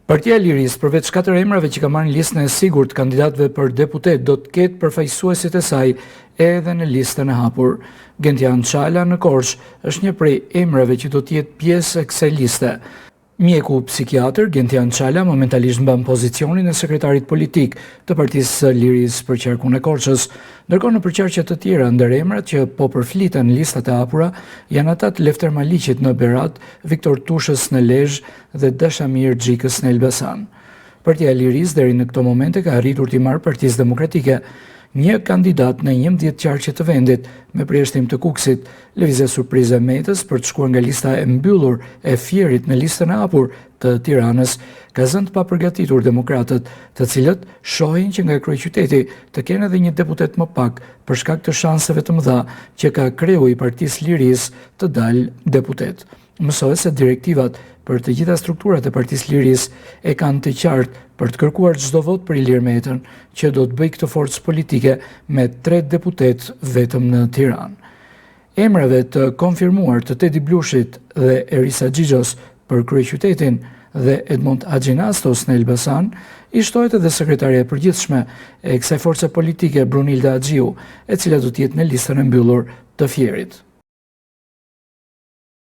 Partia e Lirisë, përveç 4 emrave që ka marrë në listën e sigurt kandidatëve për deputet, do të ketë përfaqësuesit e saj edhe në listën e hapur. Gentian Çala në Korçë është një prej emrave që do të jetë pjesë e kësaj liste. Mjeku psikiatër Gentian Çala momentalisht mban pozicionin e sekretarit politik të Partisë së Lirisë për qarkun e Korçës, ndërkohë në përqarqe të tjera ndër emrat që po përfliten në listat e hapura janë ata të Lefter Maliqit në Berat, Viktor Tushës në Lezhë dhe Dashamir Xhikës në Elbasan. Partia e Lirisë deri në këto momente ka arritur t'i marrë Partisë Demokratike një kandidat në 11 qarqe të vendit, me përjashtim të Kuksit. Lëvizja surprize Metës për të shkuar nga lista e mbyllur e Fierit në listën e hapur të Tiranës ka zënë të papërgatitur demokratët, të cilët shohin që nga kryeqyteti të kenë edhe një deputet më pak për shkak të shanseve të mëdha që ka kreu i Partisë Lirisë të dalë deputet. Mësohet se direktivat për të gjitha strukturat e Partisë Lirisë e kanë të qartë për të kërkuar çdo vot për Ilir Metën, që do të bëjë këtë forcë politike me 3 deputet vetëm në Tiranë. Emrave të konfirmuar të Tedi Blushit dhe Erisa Xhixhos për kryeqytetin dhe Edmond Axhinastos në Elbasan, i shtohet edhe sekretaria e përgjithshme e kësaj force politike Brunilda Axhiu, e cila do të jetë në listën e mbyllur të Fierit.